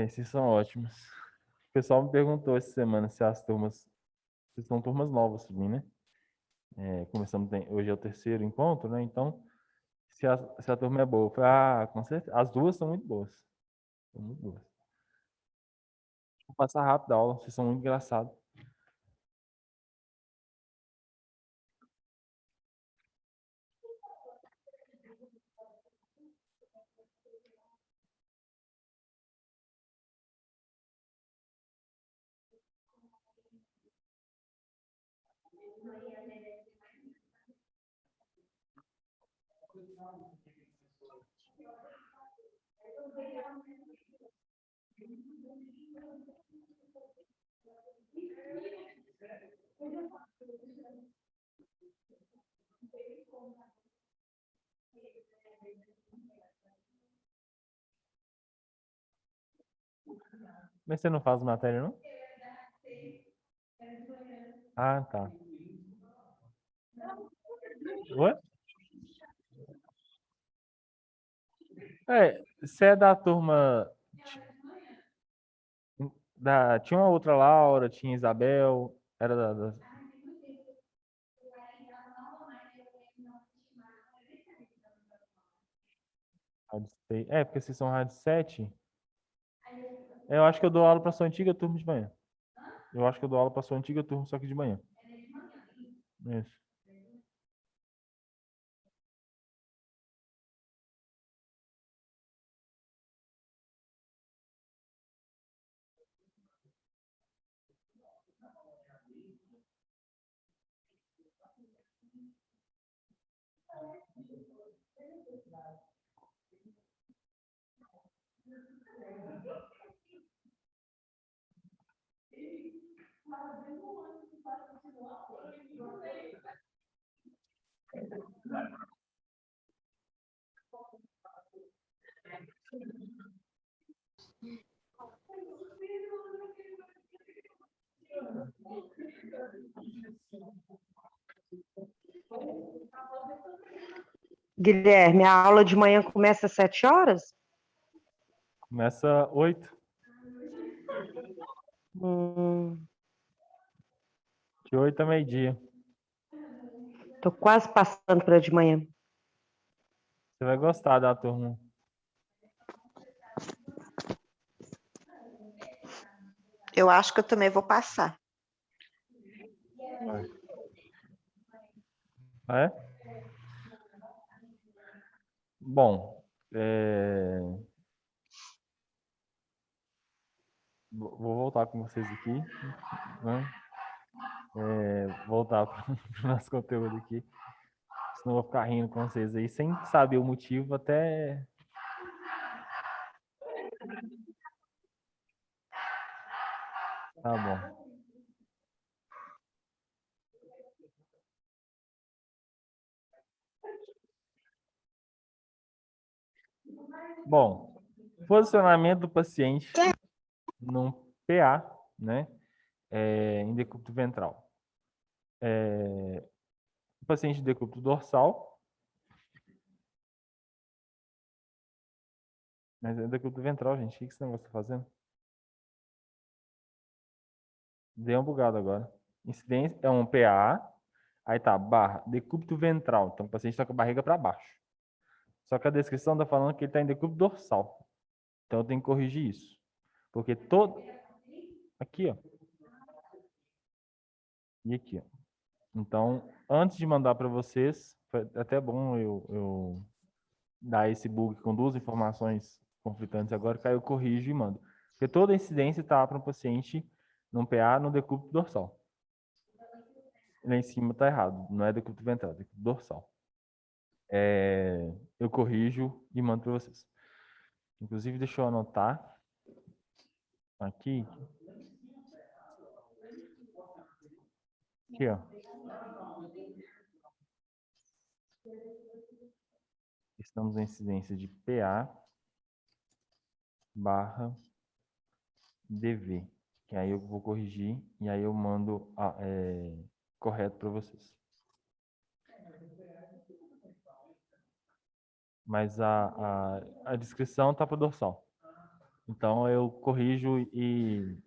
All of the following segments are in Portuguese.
Esses são ótimos. O pessoal me perguntou essa semana se são turmas novas para mim, né? Começamos, hoje é o terceiro encontro, né? Então, se a turma é boa, eu falei, com certeza. As duas são muito boas. São muito boas. Vou passar rápido a aula, vocês são muito engraçados. Mas você não faz matéria, não? Ah, tá. Ué? Você é da turma tinha uma outra Laura, tinha Isabel, era Rádio 6. Porque vocês são Rádio 7. Eu acho que eu dou aula para sua antiga turma de manhã. Eu acho que eu dou aula para sua antiga turma, só que de manhã. Isso. Guilherme, a aula de manhã começa às 7 horas? Começa 8. De 8 a meio-dia. Tô quase passando para de manhã. Você vai gostar da turma. Eu acho que eu também vou passar. É? Bom, vou voltar com vocês aqui, né? Voltar para o nosso conteúdo aqui. Senão eu vou ficar rindo com vocês aí, sem saber o motivo até... Tá bom. Bom, posicionamento do paciente num PA, né? Em decúbito ventral. O paciente de decúbito dorsal, mas é decúbito ventral, gente. O que esse negócio está fazendo? Deu uma bugada agora. Incidência é um PA, aí tá, barra, decúbito ventral. Então o paciente está com a barriga para baixo. Só que a descrição está falando que ele está em decúbito dorsal. Então eu tenho que corrigir isso. Porque todo... Aqui, ó. E aqui, ó. Então, antes de mandar para vocês, foi até bom eu dar esse bug com duas informações conflitantes agora, que aí eu corrijo e mando. Porque toda incidência está para um paciente num PA no decúbito dorsal. lá em cima está errado, não é decúbito ventral, é decúbito dorsal. Eu corrijo e mando para vocês. Inclusive, deixa eu anotar aqui. Aqui, ó. Estamos na incidência de PA barra DV. Que aí eu vou corrigir e aí eu mando correto para vocês. Mas a descrição está para o dorsal. Então eu corrijo e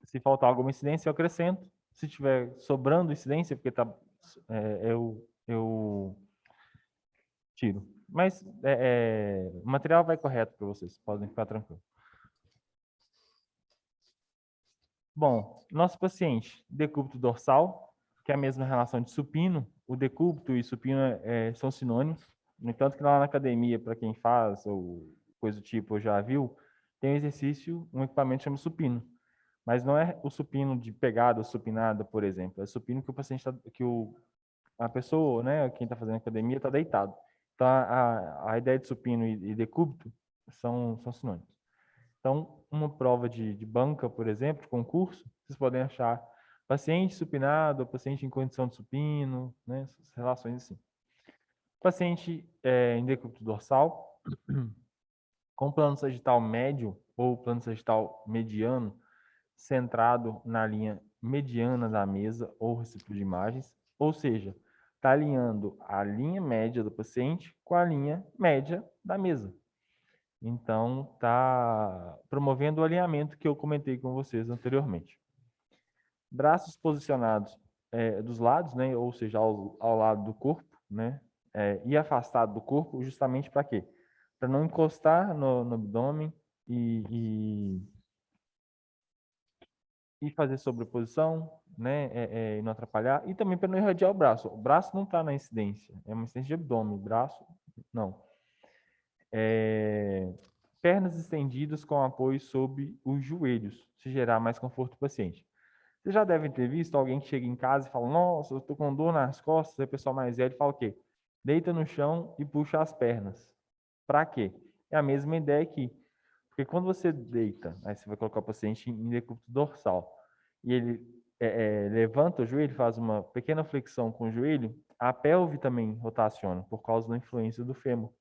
se faltar alguma incidência eu acrescento. Se tiver sobrando incidência, porque eu tiro. Mas o material vai correto para vocês, podem ficar tranquilos. Bom, nosso paciente, decúbito dorsal, que é a mesma relação de supino. O decúbito e supino são sinônimos. No entanto que lá na academia, para quem faz ou coisa do tipo, já viu, tem um exercício, um equipamento que chama supino. Mas não é o supino de pegada ou supinada, por exemplo. É o supino que o paciente a pessoa, né, quem está fazendo academia, está deitado. Então, a ideia de supino e decúbito são sinônimos. Então, uma prova de banca, por exemplo, de concurso, vocês podem achar paciente supinado, paciente em condição de supino, né, essas relações assim. Paciente em decúbito dorsal, com plano sagital médio ou plano sagital mediano, centrado na linha mediana da mesa ou receptor de imagens, ou seja, está alinhando a linha média do paciente com a linha média da mesa. Então, está promovendo o alinhamento que eu comentei com vocês anteriormente. Braços posicionados dos lados, né, ou seja, ao lado do corpo, né, e afastado do corpo, justamente para quê? Para não encostar no abdômen e fazer sobreposição, né, e não atrapalhar, e também para não irradiar o braço. O braço não está na incidência, é uma incidência de abdômen, braço não. Pernas estendidas com apoio sobre os joelhos, se gerar mais conforto para o paciente. Vocês já devem ter visto alguém que chega em casa e fala, nossa, eu estou com dor nas costas, aí o pessoal mais velho fala o quê? Deita no chão e puxa as pernas. Para quê? É a mesma ideia aqui. Porque quando você deita, aí você vai colocar o paciente em decúbito dorsal, e ele levanta o joelho, faz uma pequena flexão com o joelho, a pelve também rotaciona, por causa da influência do fêmur.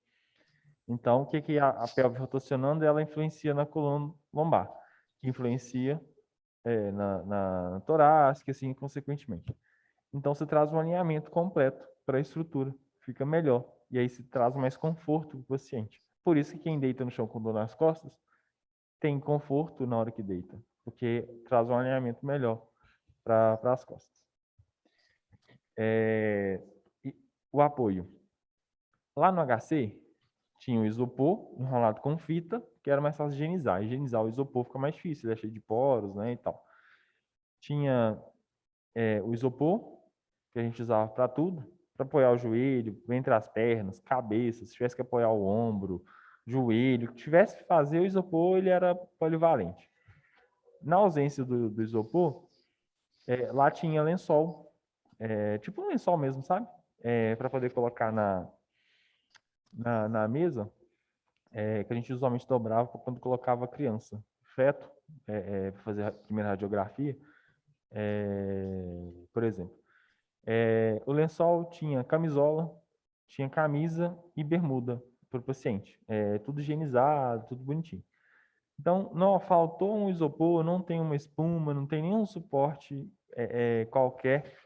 Então, o que a pelve rotacionando, ela influencia na coluna lombar, que influencia na torácica, assim, consequentemente. Então, você traz um alinhamento completo para a estrutura, fica melhor. E aí se traz mais conforto para o paciente. Por isso que quem deita no chão com dor nas costas tem conforto na hora que deita, porque traz um alinhamento melhor para as costas. O apoio. Lá no HC, tinha o isopor enrolado com fita, que era mais fácil de higienizar. Higienizar o isopor fica mais difícil, ele é cheio de poros, né, e tal. Tinha o isopor, que a gente usava para tudo, para apoiar o joelho, entre as pernas, cabeça, se tivesse que apoiar o ombro, joelho, que tivesse que fazer o isopor, ele era polivalente. Na ausência do isopor, lá tinha lençol, tipo um lençol mesmo, sabe? Para poder colocar na mesa, que a gente usualmente dobrava quando colocava a criança. Feto, para fazer a primeira radiografia, por exemplo. O lençol tinha camisola, tinha camisa e bermuda para o paciente. Tudo higienizado, tudo bonitinho. Então, não faltou um isopor, não tem uma espuma, não tem nenhum suporte qualquer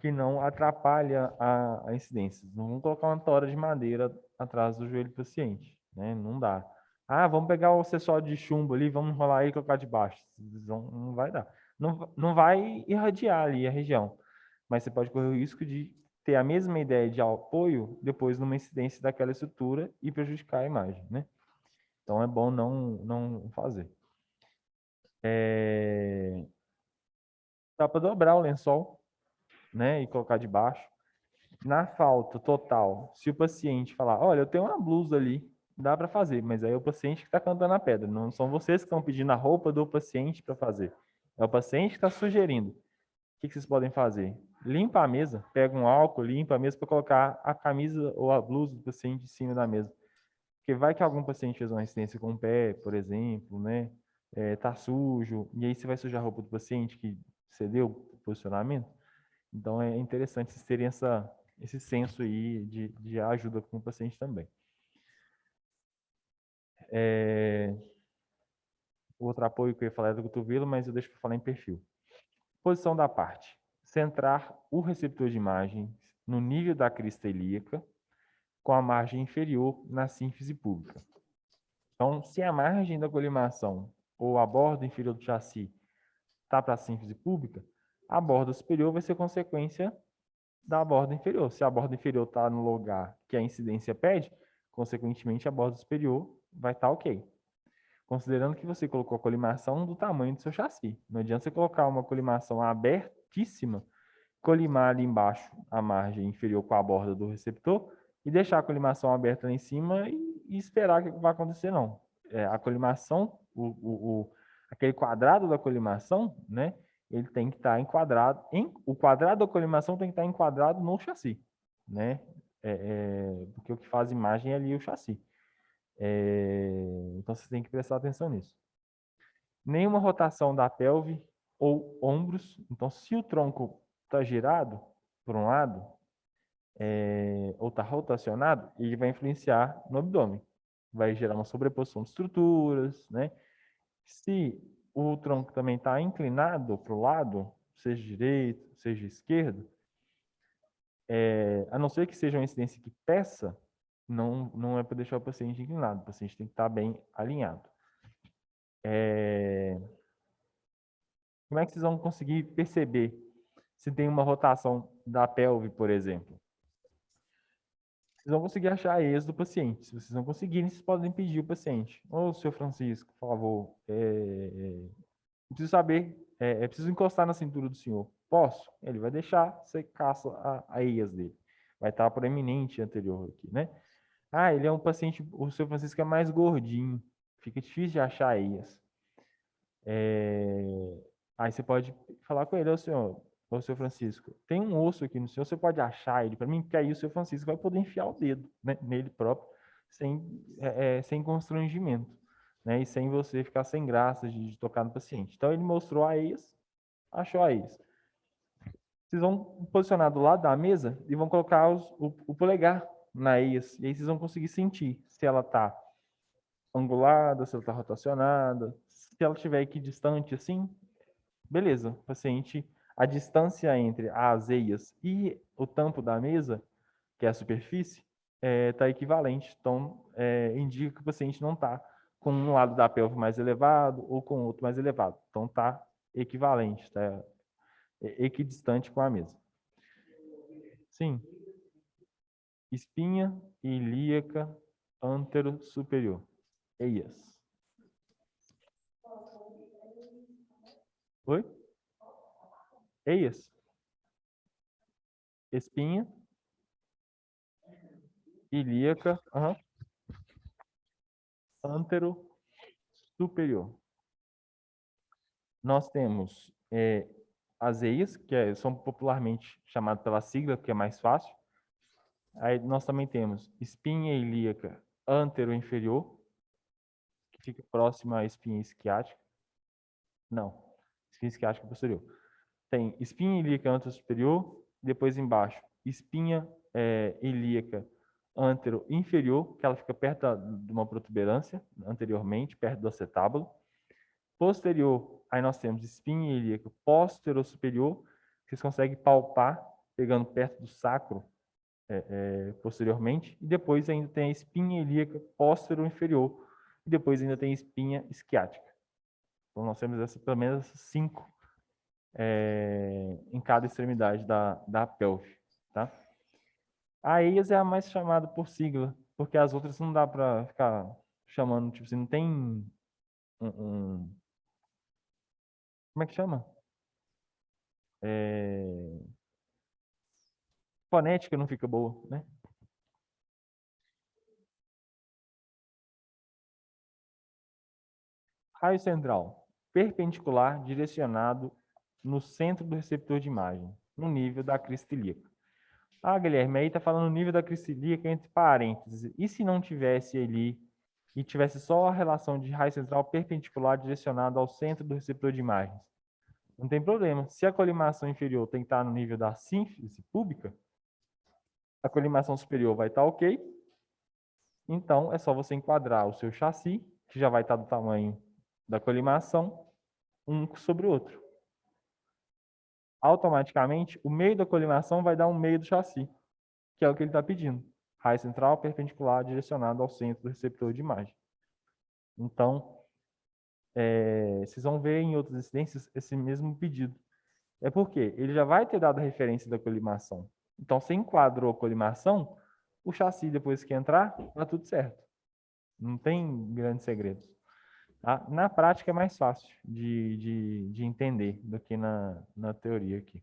que não atrapalha a incidência. Não vamos colocar uma tora de madeira atrás do joelho do paciente, né? Não dá. Ah, vamos pegar o acessório de chumbo ali, vamos enrolar aí e colocar debaixo. Não vai dar. Não vai irradiar ali a região, mas você pode correr o risco de ter a mesma ideia de apoio depois numa incidência daquela estrutura e prejudicar a imagem, né? Então é bom não fazer. Dá para dobrar o lençol, né, e colocar debaixo. Na falta total, se o paciente falar, olha, eu tenho uma blusa ali, dá para fazer, mas aí é o paciente que está cantando a pedra, não são vocês que estão pedindo a roupa do paciente para fazer, é o paciente que está sugerindo. O que vocês podem fazer? limpa a mesa, pega um álcool, limpa a mesa para colocar a camisa ou a blusa do paciente em cima da mesa. Porque vai que algum paciente fez uma resistência com o pé, por exemplo, né? Tá sujo, e aí você vai sujar a roupa do paciente que cedeu o posicionamento. Então é interessante vocês terem esse senso aí de ajuda com o paciente também. O outro apoio que eu ia falar é do cotovelo, mas eu deixo para falar em perfil. Posição da parte. Centrar o receptor de imagens no nível da crista ilíaca, com a margem inferior na sínfise pública. Então, se a margem da colimação ou a borda inferior do chassi está para a sínfise pública, a borda superior vai ser consequência da borda inferior. Se a borda inferior está no lugar que a incidência pede, consequentemente a borda superior vai estar ok. Considerando que você colocou a colimação do tamanho do seu chassi. Não adianta você colocar uma colimação abertíssima, colimar ali embaixo a margem inferior com a borda do receptor e deixar a colimação aberta lá em cima e esperar que vai acontecer, não. A colimação, aquele quadrado da colimação, né, ele tem que estar enquadrado, o quadrado da colimação tem que estar enquadrado no chassi, né, porque o que faz imagem é ali o chassi. Então você tem que prestar atenção nisso. Nenhuma rotação da pelve ou ombros. Então, se o tronco está girado por um lado, ou está rotacionado, ele vai influenciar no abdômen. Vai gerar uma sobreposição de estruturas, né? Se o tronco também está inclinado para o lado, seja direito, seja esquerdo, a não ser que seja uma incidência que peça, não é para deixar o paciente inclinado. O paciente tem que estar bem alinhado. Como é que vocês vão conseguir perceber se tem uma rotação da pelve, por exemplo? Vocês vão conseguir achar a ex do paciente. Se vocês não conseguirem, vocês podem pedir o paciente. Ô, senhor Francisco, por favor, preciso saber, preciso encostar na cintura do senhor. Posso? Ele vai deixar, você caça a ex dele. Vai estar proeminente anterior aqui, né? Ah, ele é um paciente, o senhor Francisco é mais gordinho. Fica difícil de achar a ex. Aí você pode falar com ele, ô senhor Francisco, tem um osso aqui no senhor, você pode achar ele para mim? Porque aí o senhor Francisco vai poder enfiar o dedo, né, nele próprio, sem constrangimento, né, e sem você ficar sem graça de tocar no paciente. Então ele mostrou a ex, achou a ex. Vocês vão posicionar do lado da mesa e vão colocar o polegar na ex, e aí vocês vão conseguir sentir se ela está angulada, se ela está rotacionada, se ela estiver equidistante assim, beleza, paciente, a distância entre as eias e o tampo da mesa, que é a superfície, está equivalente. Então, indica que o paciente não está com um lado da pelve mais elevado ou com o outro mais elevado. Então, está equivalente, está equidistante com a mesa. Sim. Espinha ilíaca antero superior. Eias. Oi? Eias. Espinha ilíaca, antero superior. Nós temos as eias, que são popularmente chamadas pela sigla, porque é mais fácil. Aí nós também temos espinha ilíaca antero-inferior, que fica próxima à espinha isquiática. Não, espinha isquiática posterior. Tem espinha ilíaca antero-superior, depois embaixo, espinha ilíaca antero-inferior, que ela fica perto de uma protuberância, anteriormente, perto do acetábulo. Posterior, aí nós temos espinha ilíaca posterior-superior, que vocês conseguem palpar, pegando perto do sacro posteriormente. E depois ainda tem a espinha ilíaca posterior-inferior. E depois ainda tem a espinha isquiática. Então nós temos pelo menos 5 em cada extremidade da pelve. Tá? A EIAS é a mais chamada por sigla, porque as outras não dá para ficar chamando, tipo assim, não tem como é que chama? Fonética não fica boa, né? Raio central, perpendicular, direcionado no centro do receptor de imagem. no nível da crise celíaca. Ah, Guilherme, aí tá falando no nível da crise celíaca entre parênteses. E se não tivesse ali e tivesse só a relação de raio central perpendicular direcionada ao centro do receptor de imagens? Não tem problema. Se a colimação inferior tem que estar no nível da sínfise púbica, a colimação superior vai estar ok. Então, é só você enquadrar o seu chassi, que já vai estar do tamanho da colimação, um sobre o outro. Automaticamente, o meio da colimação vai dar um meio do chassi, que é o que ele está pedindo. Raio central perpendicular direcionado ao centro do receptor de imagem. Então, vocês vão ver em outras incidências esse mesmo pedido. É porque ele já vai ter dado a referência da colimação. Então, você enquadrou a colimação, o chassi, depois que entrar, está tudo certo. Não tem grandes segredos. Tá? Na prática é mais fácil de entender do que na teoria aqui.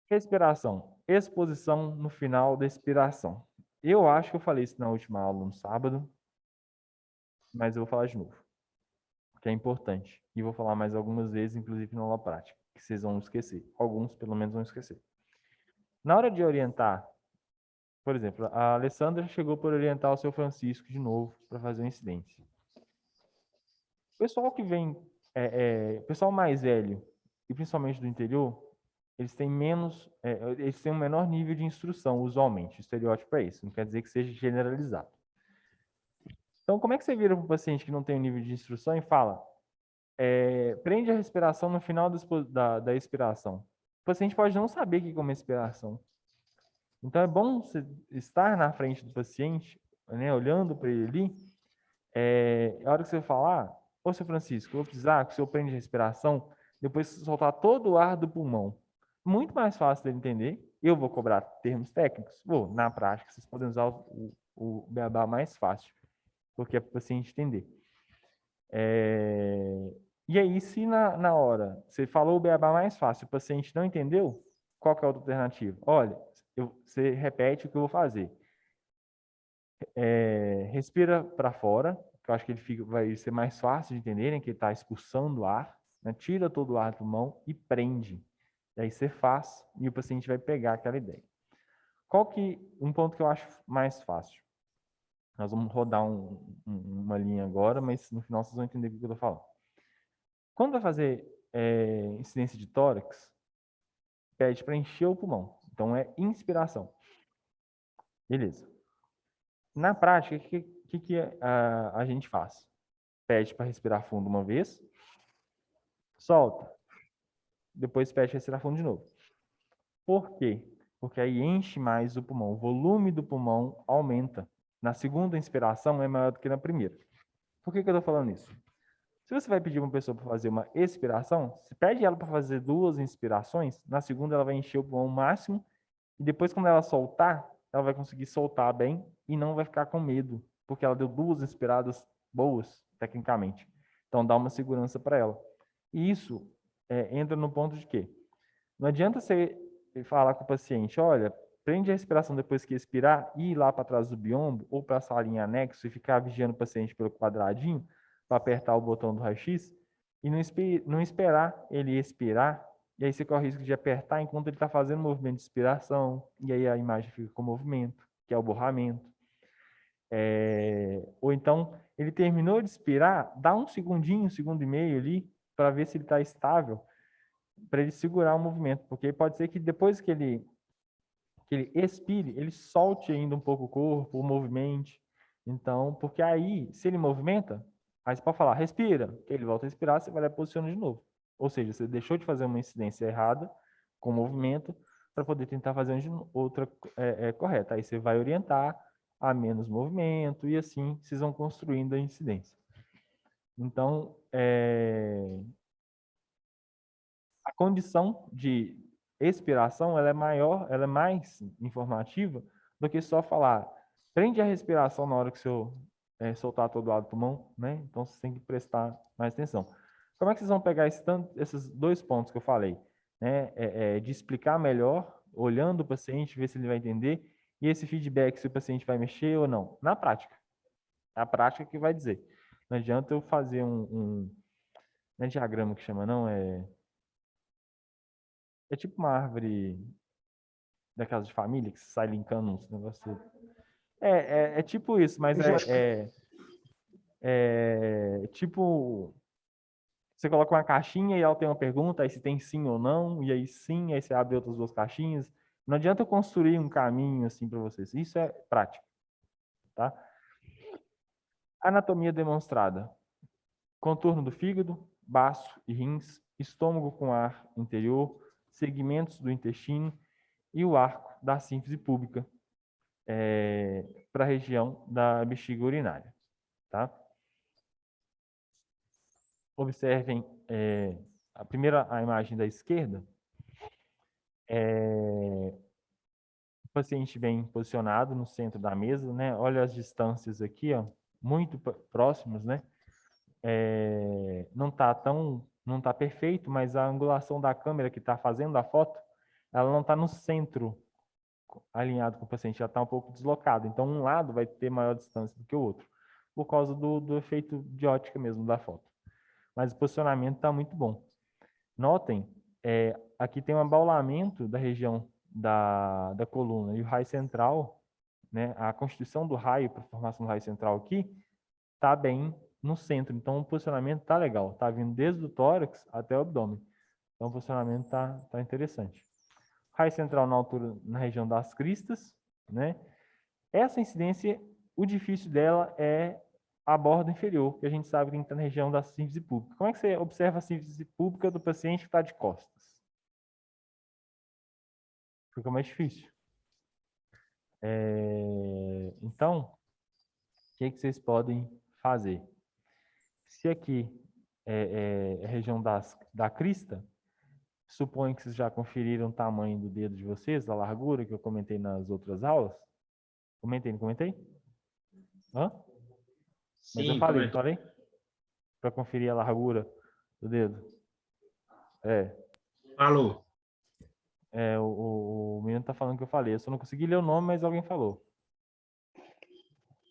Respiração. Exposição no final da expiração. Eu acho que eu falei isso na última aula no sábado, mas eu vou falar de novo, que é importante. E vou falar mais algumas vezes, inclusive na aula prática, que vocês vão esquecer. Alguns, pelo menos, vão esquecer. Na hora de orientar, por exemplo, a Alessandra chegou por orientar o seu Francisco de novo para fazer uma incidência. O pessoal que vem, pessoal mais velho, e principalmente do interior, eles têm eles têm um menor nível de instrução, usualmente. O estereótipo é isso, não quer dizer que seja generalizado. Então, como é que você vira para um paciente que não tem um nível de instrução e fala, prende a respiração no final da expiração? O paciente pode não saber o que é uma expiração. Então, é bom você estar na frente do paciente, né, olhando para ele ali, a hora que você falar, ô, seu Francisco, eu vou precisar que o senhor prenda a respiração, depois soltar todo o ar do pulmão. Muito mais fácil de entender. Eu vou cobrar termos técnicos? Vou. Na prática, vocês podem usar o beabá mais fácil, porque é para o paciente entender. E aí, se na hora você falou o beabá mais fácil, o paciente não entendeu, qual que é a outra alternativa? Olha, você repete o que eu vou fazer. Respira para fora, que eu acho que vai ser mais fácil de entender, né, que ele está expulsando ar, né, tira todo o ar do pulmão e prende. E aí você faz e o paciente vai pegar aquela ideia. Um ponto que eu acho mais fácil? Nós vamos rodar uma linha agora, mas no final vocês vão entender o que eu estou falando. Quando vai fazer incidência de tórax, pede para encher o pulmão. Então é inspiração. Beleza. Na prática, o que a gente faz? Pede para respirar fundo uma vez, solta. Depois pede para respirar fundo de novo. Por quê? Porque aí enche mais o pulmão. O volume do pulmão aumenta. Na segunda inspiração é maior do que na primeira. Por que eu estou falando isso? Se você vai pedir uma pessoa para fazer uma expiração, você pede ela para fazer 2 inspirações, na segunda ela vai encher o pulmão máximo, e depois quando ela soltar, ela vai conseguir soltar bem e não vai ficar com medo, porque ela deu 2 inspiradas boas, tecnicamente. Então dá uma segurança para ela. E isso entra no ponto de que não adianta você falar com o paciente, olha, prende a respiração depois que expirar e ir lá para trás do biombo ou para a salinha anexo e ficar vigiando o paciente pelo quadradinho para apertar o botão do raio-x e não esperar ele expirar, e aí você corre o risco de apertar enquanto ele está fazendo o movimento de expiração, e aí a imagem fica com movimento, que é o borramento. Ou então, ele terminou de expirar, dá um segundinho, 1,5 ali, para ver se ele está estável, para ele segurar o movimento, porque pode ser que depois que ele expire, ele solte ainda um pouco o corpo, o movimente. Então, porque aí, se ele movimenta, aí você pode falar, respira, ele volta a respirar, você vai lá e posiciona de novo. Ou seja, você deixou de fazer uma incidência errada com o movimento para poder tentar fazer outra correta. Aí você vai orientar a menos movimento e assim vocês vão construindo a incidência. Então, a condição de expiração ela é maior, ela é mais informativa do que só falar prende a respiração na hora que o senhor soltar todo lado do pulmão, né? Então você tem que prestar mais atenção. Como é que vocês vão pegar esses 2 pontos que eu falei, né? De explicar melhor, olhando o paciente, ver se ele vai entender, e esse feedback se o paciente vai mexer ou não, na prática. É a prática que vai dizer. Não adianta eu fazer não é diagrama que chama, não, É tipo uma árvore da casa de família que sai linkando uns negócios. É tipo isso, mas é tipo. Você coloca uma caixinha e ela tem uma pergunta, aí se tem sim ou não, e aí sim, aí você abre outras duas caixinhas. Não adianta eu construir um caminho assim para vocês. Isso é prática, tá? Anatomia demonstrada. Contorno do fígado, baço e rins, estômago com ar interior, segmentos do intestino e o arco da sínfise púbica para a região da bexiga urinária, tá? Observem a primeira a imagem da esquerda. O paciente bem posicionado no centro da mesa, né? Olha as distâncias aqui, ó, muito próximas, né? Não tá perfeito, mas a angulação da câmera que está fazendo a foto, ela não está no centro alinhado com o paciente, ela está um pouco deslocada. Então, um lado vai ter maior distância do que o outro, por causa do efeito de ótica mesmo da foto. Mas o posicionamento está muito bom. Notem, aqui tem um abaulamento da região da coluna e o raio central, né? A constituição do raio para a formação do raio central aqui está bem no centro. Então, o posicionamento está legal. Está vindo desde o tórax até o abdômen. Então, o posicionamento está interessante. Raio central na altura, na região das cristas, né? Essa incidência, o difícil dela é a borda inferior, que a gente sabe que está na região da síntese pública. Como é que você observa a síntese pública do paciente que está de costas? Fica mais difícil. Então, o que vocês podem fazer? Se aqui é a região da crista, suponho que vocês já conferiram o tamanho do dedo de vocês, a largura que eu comentei nas outras aulas. Comentei, não comentei? Hã? Mas eu Sim, falei, comentou. falei? Para conferir a largura do dedo. Falou. O menino tá falando que eu falei. Eu só não consegui ler o nome, mas alguém falou.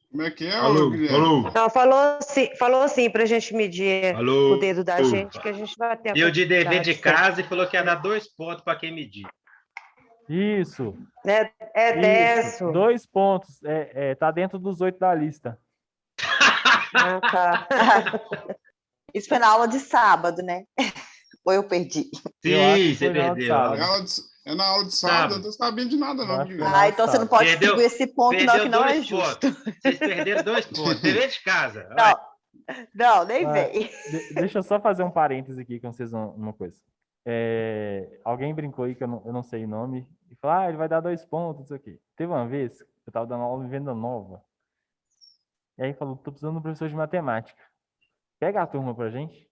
Como é que é, Falou, Guilherme? falou. Não, falou assim para a gente medir Falou. o dedo da gente, que a gente vai ter a Deu de dever de quantidade certa. casa e falou que ia dar 2 pontos para quem medir. Isso. É Isso. 10. 2 pontos. Tá dentro dos 8 da lista. Ah, tá. Isso foi na aula de sábado, né? Ou eu perdi? Eu acho Sim, que você foi na aula de perdeu. sábado. É na aula de sábado, eu não tô sabendo de nada, Eu não, acho que foi Guilherme. na aula Ah, de então você não sábado. pode Perdeu- distribuir esse ponto, não, que não é dois justo. pontos. Vocês perderam 2 pontos. Dever de casa. Olha. Não, nem Ah, vem. Deixa eu só fazer um parêntese aqui com vocês uma coisa. Alguém brincou aí que eu não sei o nome e falou, ele vai dar 2 pontos, isso aqui. Teve uma vez, eu estava dando aula em Venda Nova, e aí falou, tô precisando de um professor de matemática. Pega a turma pra gente.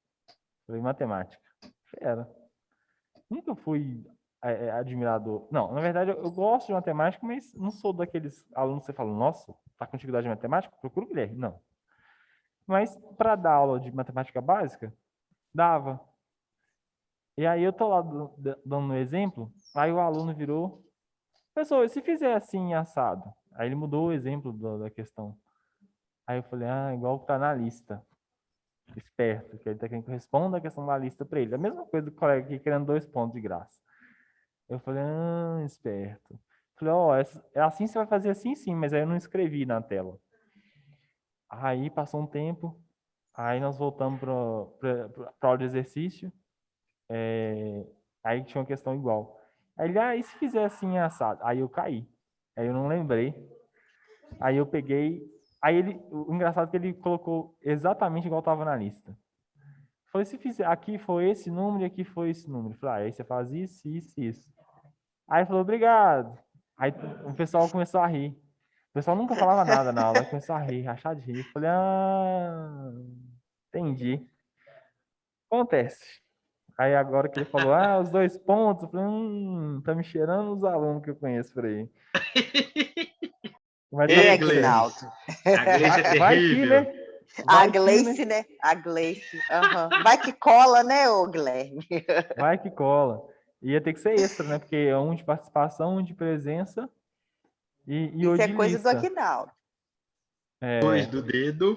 Falei, matemática. Era. Nunca fui admirador. Não, na verdade, eu gosto de matemática, mas não sou daqueles alunos que você fala, nossa, tá com dificuldade de matemática? Procura o Guilherme. Não. Mas para dar aula de matemática básica, dava. E aí eu tô lá dando um exemplo, aí o aluno virou, professor, e se fizer assim, assado? Aí ele mudou o exemplo da questão. Aí eu falei, igual que tá na lista. Esperto, que ele tá querendo que eu responda a questão da lista para ele. A mesma coisa do colega aqui querendo 2 pontos de graça. Eu falei, esperto. Falei, é assim você vai fazer assim sim, mas aí eu não escrevi na tela. Aí passou um tempo, aí nós voltamos para a aula de exercício, aí tinha uma questão igual. Aí ele, e se fizer assim assado? Aí eu caí. Aí eu não lembrei. Aí eu peguei, o engraçado é que ele colocou exatamente igual estava na lista. Falei, se fizer, aqui foi esse número e aqui foi esse número. Falei, aí você faz isso, isso, isso. Aí falou, obrigado. Aí o pessoal começou a rir. O pessoal nunca falava nada na aula, começou a rir, rachar de rir. Falei, entendi. Acontece. Aí agora que ele falou, os 2 pontos, eu falei, tá me cheirando os alunos que eu conheço por aí. Mas Ei, Aguinaldo. A Gleice é vai que, terrível. né? A Vai que, Gleice, né? A Gleice. Vai que cola, né, ô Guilherme? Vai que cola. Ia ter que ser extra, né? Porque é um de participação, um de presença e Isso o é de coisa do lista. Aguinaldo. 2 do dedo.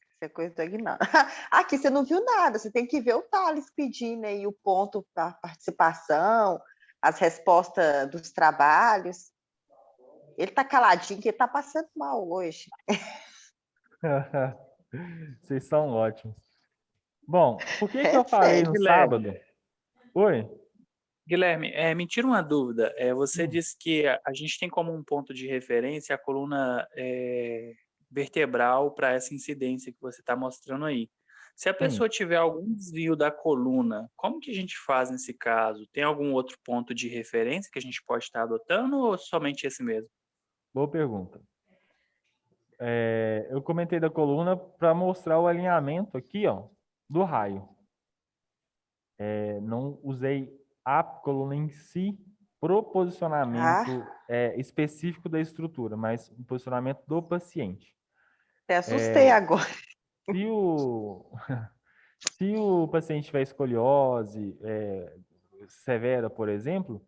Isso Isso é coisa do Aguinaldo. Aqui você não viu nada, você tem que ver o Thales pedindo aí o ponto para participação, as respostas dos trabalhos. Ele tá caladinho, que ele tá passando mal hoje. Vocês são ótimos. Bom, por que que É eu falei sério. no Guilherme. sábado? Oi? Guilherme, me tira uma dúvida. Você Hum. disse que a gente tem como um ponto de referência a coluna vertebral para essa incidência que você está mostrando aí. Se a pessoa tiver algum desvio da coluna, como que a gente faz nesse caso? Tem algum outro ponto de referência que a gente pode estar adotando ou somente esse mesmo? Boa pergunta. Eu comentei da coluna para mostrar o alinhamento aqui, ó, do raio. Não usei a coluna em si pro posicionamento específico da estrutura, mas o posicionamento do paciente. Até assustei agora. Se o paciente tiver escoliose severa, por exemplo,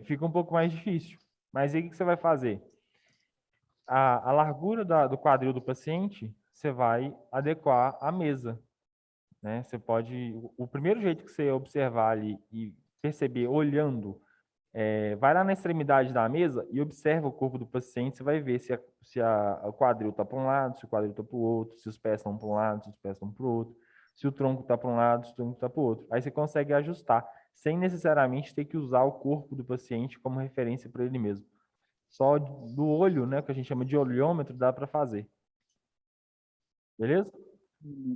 fica um pouco mais difícil. Mas aí o que você vai fazer? A largura do quadril do paciente, você vai adequar à mesa, né? Você pode... O primeiro jeito que você observar ali e perceber olhando, vai lá na extremidade da mesa e observa o corpo do paciente, você vai ver se o quadril está para um lado, se o quadril está para o outro, se os pés estão para um lado, se os pés estão para o outro, se o tronco está para um lado, se o tronco está para o outro. Aí você consegue ajustar, sem necessariamente ter que usar o corpo do paciente como referência para ele mesmo. Só do olho, né, que a gente chama de olhômetro, dá para fazer. Beleza?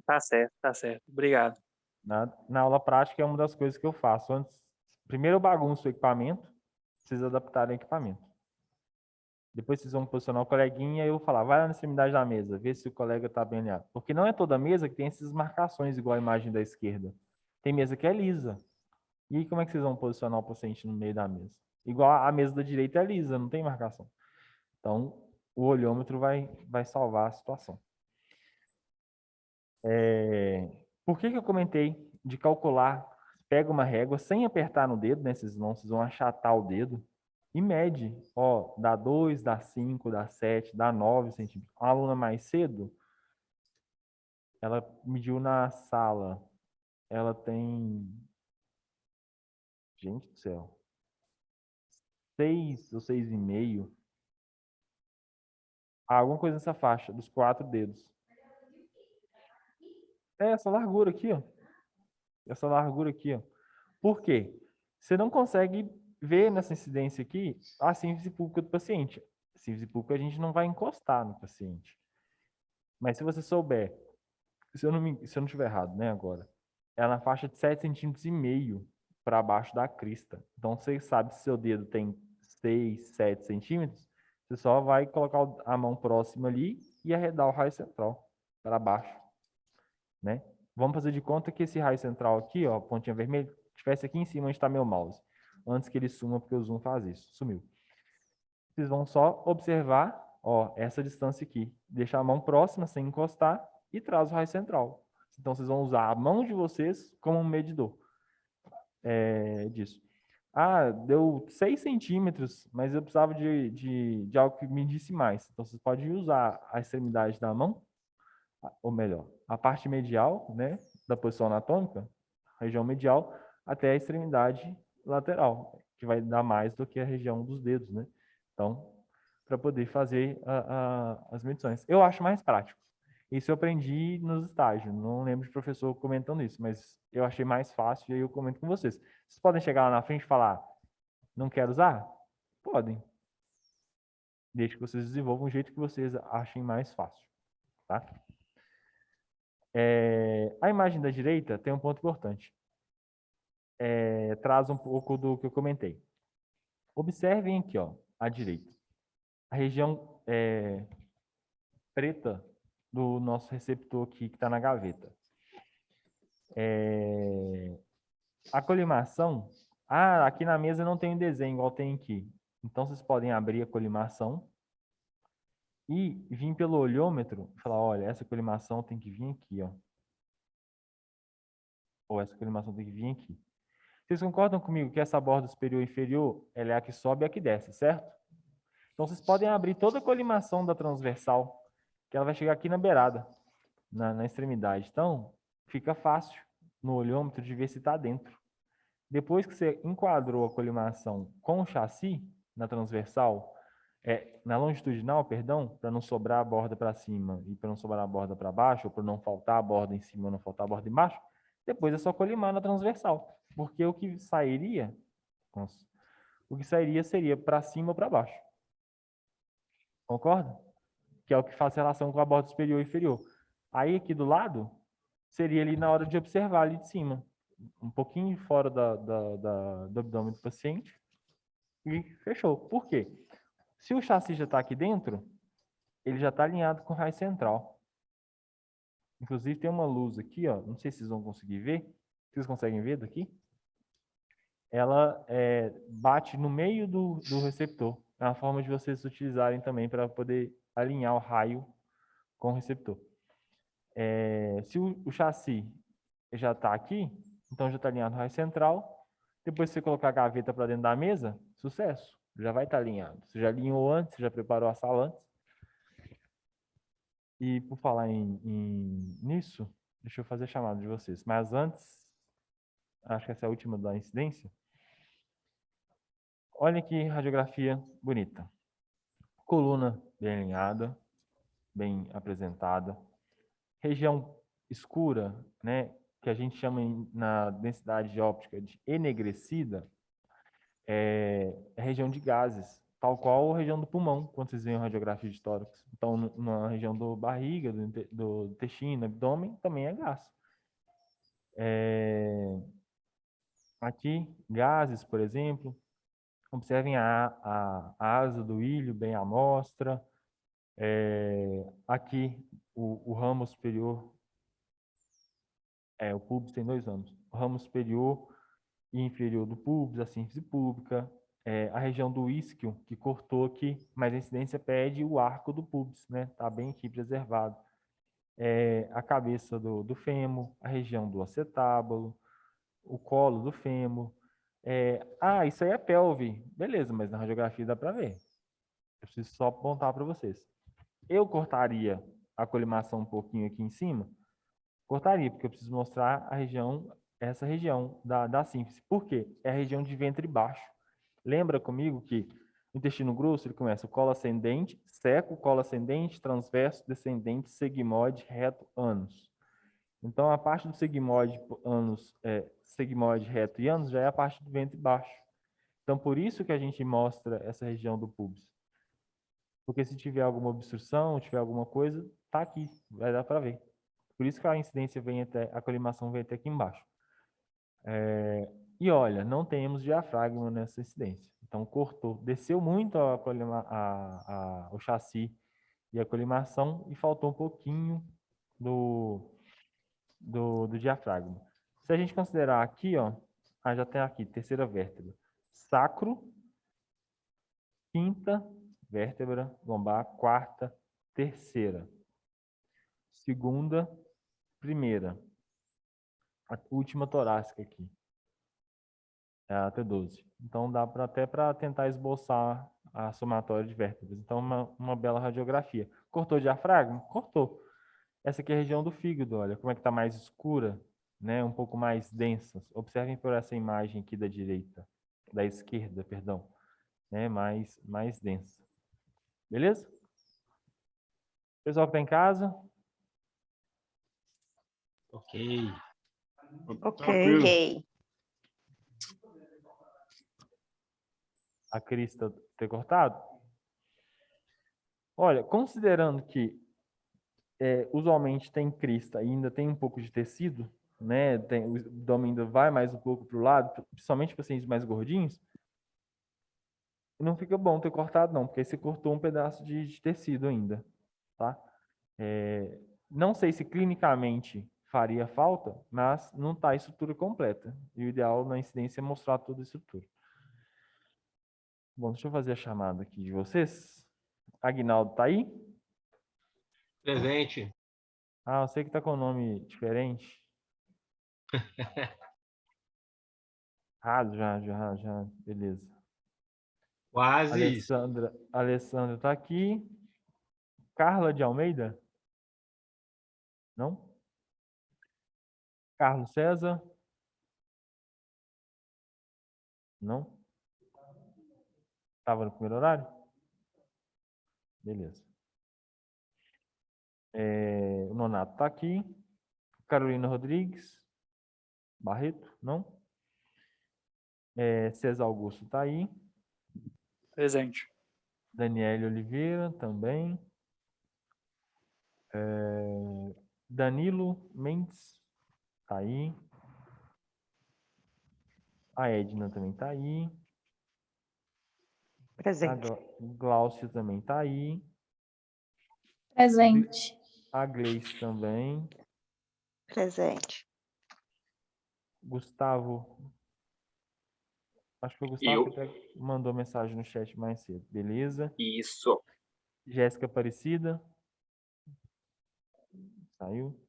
Tá certo, tá certo. Obrigado. Na aula prática é uma das coisas que eu faço. Primeiro eu bagunço o equipamento, vocês adaptarem o equipamento. Depois vocês vão posicionar o coleguinha e eu vou falar, vai lá na extremidade da mesa, vê se o colega está bem alinhado. Porque não é toda mesa que tem essas marcações igual a imagem da esquerda. Tem mesa que é lisa. E aí como é que vocês vão posicionar o paciente no meio da mesa? Igual a mesa da direita é lisa, não tem marcação. Então, o olhômetro vai salvar a situação. Por que eu comentei de calcular? Pega uma régua sem apertar no dedo, né? Vocês vão achatar o dedo e mede. Ó, dá 2, dá 5, dá 7, dá 9 centímetros. A aluna mais cedo, ela mediu na sala. Ela tem... Gente do céu. 6 ou 6,5. Alguma coisa nessa faixa, dos 4 dedos. Essa largura aqui, ó. Essa largura aqui, ó. Por quê? Você não consegue ver nessa incidência aqui a síntese pública do paciente. A síntese pública a gente não vai encostar no paciente. Mas se você souber, se eu não estiver errado, né, agora, é na faixa de 7,5 centímetros para baixo da crista. Então, você sabe se seu dedo tem 6, 7 centímetros, você só vai colocar a mão próxima ali e arredar o raio central para baixo, né? Vamos fazer de conta que esse raio central aqui, ó, pontinha vermelha, estivesse aqui em cima onde está meu mouse. Antes que ele suma, porque o zoom faz isso. Sumiu. Vocês vão só observar, ó, essa distância aqui. Deixar a mão próxima, sem encostar, e traz o raio central. Então, vocês vão usar a mão de vocês como um medidor disso. Ah, deu 6 centímetros, mas eu precisava de algo que medisse mais. Então, vocês podem usar a extremidade da mão, ou melhor, a parte medial, né, da posição anatômica, região medial, até a extremidade lateral, que vai dar mais do que a região dos dedos, né? Então, para poder fazer as medições. Eu acho mais prático. Isso eu aprendi nos estágios. Não lembro de professor comentando isso, mas eu achei mais fácil e aí eu comento com vocês. Vocês podem chegar lá na frente e falar, não quero usar? Podem. Desde que vocês desenvolvam um jeito que vocês achem mais fácil, tá? A imagem da direita tem um ponto importante. Traz um pouco do que eu comentei. Observem aqui, ó, à direita. A região preta do nosso receptor aqui, que está na gaveta. A colimação... Ah, aqui na mesa não tem um desenho, igual tem aqui. Então, vocês podem abrir a colimação e vir pelo olhômetro e falar, olha, essa colimação tem que vir aqui, ó. Ou essa colimação tem que vir aqui. Vocês concordam comigo que essa borda superior e inferior, ela é a que sobe e a que desce, certo? Então, vocês podem abrir toda a colimação da transversal, que ela vai chegar aqui na beirada, na extremidade. Então, fica fácil no olhômetro de ver se está dentro. Depois que você enquadrou a colimação com o chassi, na transversal, na longitudinal, perdão, para não sobrar a borda para cima e para não sobrar a borda para baixo, ou para não faltar a borda em cima ou não faltar a borda embaixo, depois é só colimar na transversal. Porque o que sairia seria para cima ou para baixo. Concorda? Que é o que faz relação com a borda superior e inferior. Aí aqui do lado, seria ali na hora de observar ali de cima. Um pouquinho fora do abdômen do paciente. E fechou. Por quê? Se o chassi já está aqui dentro, ele já está alinhado com o raio central. Inclusive tem uma luz aqui, ó, não sei se vocês vão conseguir ver. Vocês conseguem ver daqui? Ela bate no meio do receptor. É uma forma de vocês utilizarem também para poder alinhar o raio com o receptor. Se o chassi já está aqui, então já está alinhado no raio central. Depois que você colocar a gaveta para dentro da mesa, sucesso, já vai estar alinhado. Você já alinhou antes, você já preparou a sala antes. E por falar nisso, deixa eu fazer a chamada de vocês. Mas antes, acho que essa é a última da incidência. Olha que radiografia bonita. Coluna bem alinhada, bem apresentada. Região escura, né, que a gente chama na densidade óptica de enegrecida, é a região de gases, tal qual a região do pulmão, quando vocês veem a radiografia de tórax. Então, na região do barriga, do intestino, abdômen, também é gás. Aqui, gases, por exemplo. Observem a asa do ilho bem à mostra. Aqui, o ramo superior, o púbis tem 2 ramos. O ramo superior e inferior do púbis, a síntese púbica, a região do isquio, que cortou aqui, mas a incidência pede o arco do púbis, né? Tá bem aqui preservado. A cabeça do fêmur, a região do acetábulo, o colo do fêmur. Isso aí é pelve. Beleza, mas na radiografia dá para ver. Eu preciso só apontar para vocês. Eu cortaria a colimação um pouquinho aqui em cima. Cortaria, porque eu preciso mostrar essa região da sínfise. Por quê? É a região de ventre baixo. Lembra comigo que o intestino grosso ele começa o colo ascendente, seco, colo ascendente, transverso, descendente, sigmoide, reto, ânus. Então, a parte do sigmoide, ânus, sigmoide, reto e ânus já é a parte do ventre baixo. Então, por isso que a gente mostra essa região do púbis. Porque se tiver alguma obstrução, tiver alguma coisa, tá aqui, vai dar para ver. Por isso que a incidência a colimação vem até aqui embaixo. E olha, não temos diafragma nessa incidência. Então, cortou, desceu muito o chassi e a colimação e faltou um pouquinho do diafragma. Se a gente considerar aqui, ó, já tem aqui, terceira vértebra. Sacro, quinta vértebra lombar, quarta, terceira. Segunda, primeira. A última torácica aqui. É a T12. Então, dá até para tentar esboçar a somatória de vértebras. Então, uma bela radiografia. Cortou o diafragma? Cortou. Essa aqui é a região do fígado, olha como é que está mais escura, né? Um pouco mais densa. Observem por essa imagem aqui da esquerda, perdão, né? Mais densa. Beleza? Pessoal que está em casa? Ok. Ok. A crista ter cortado? Olha, considerando que usualmente tem crista e ainda tem um pouco de tecido, né? O abdômen ainda vai mais um pouco para o lado, principalmente pacientes mais gordinhos, não fica bom ter cortado não, porque aí você cortou um pedaço de tecido ainda, tá? Não sei se clinicamente faria falta, mas não está a estrutura completa. E o ideal na incidência é mostrar toda a estrutura. Bom, deixa eu fazer a chamada aqui de vocês. Aguinaldo está aí? Presente. Eu sei que está com um nome diferente. Já, beleza. Quase isso. Alessandra está aqui. Carla de Almeida? Não? Carlos César? Não? Estava no primeiro horário? Beleza. O Nonato está aqui. Carolina Rodrigues? Barreto? Não? César Augusto está aí. Presente. Daniele Oliveira também. Danilo Mendes está aí. A Edna também está aí. Presente. Glaucio também está aí. Presente. A Gleice também. Presente. Gustavo. Acho que foi o Gustavo Eu. que até mandou mensagem no chat mais cedo. Beleza. Isso. Jéssica Aparecida. Saiu.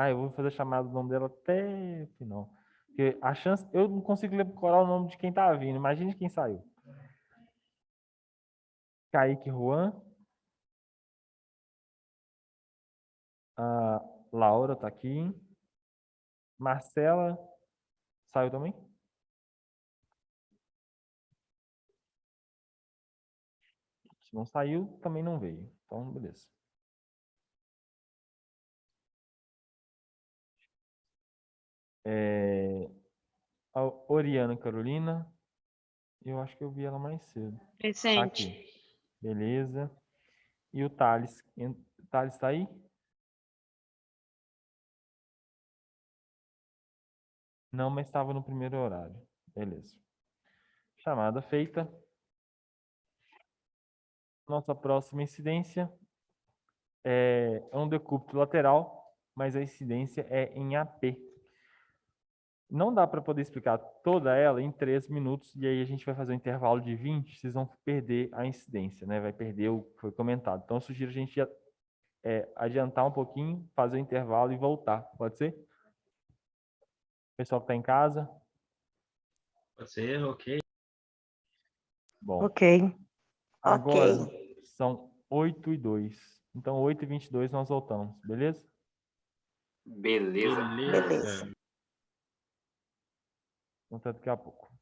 Eu vou fazer a chamada do nome dela até o final. Porque a chance. Eu não consigo decorar o nome de quem tá vindo. Imagine quem saiu. Kaique Juan. A Laura tá aqui. Marcela. Saiu também? Se não saiu, também não veio. Então, beleza. A Oriana Carolina. Eu acho que eu vi ela mais cedo. Tá Presente. aqui. Beleza. E o Thales. O Thales tá aí? Não, mas estava no primeiro horário. Beleza. Chamada feita. Nossa próxima incidência é um decúbito lateral, mas a incidência é em AP. Não dá para poder explicar toda ela em 3 minutos, e aí a gente vai fazer um intervalo de 20, vocês vão perder a incidência, né? Vai perder o que foi comentado. Então, eu sugiro a gente adiantar um pouquinho, fazer o intervalo e voltar. Pode ser? Pessoal que está em casa? Pode ser, ok. Bom, Ok. agora Ok. são 8h02. Então, 8h22 nós voltamos, beleza? Beleza. Beleza. Então, até daqui a pouco.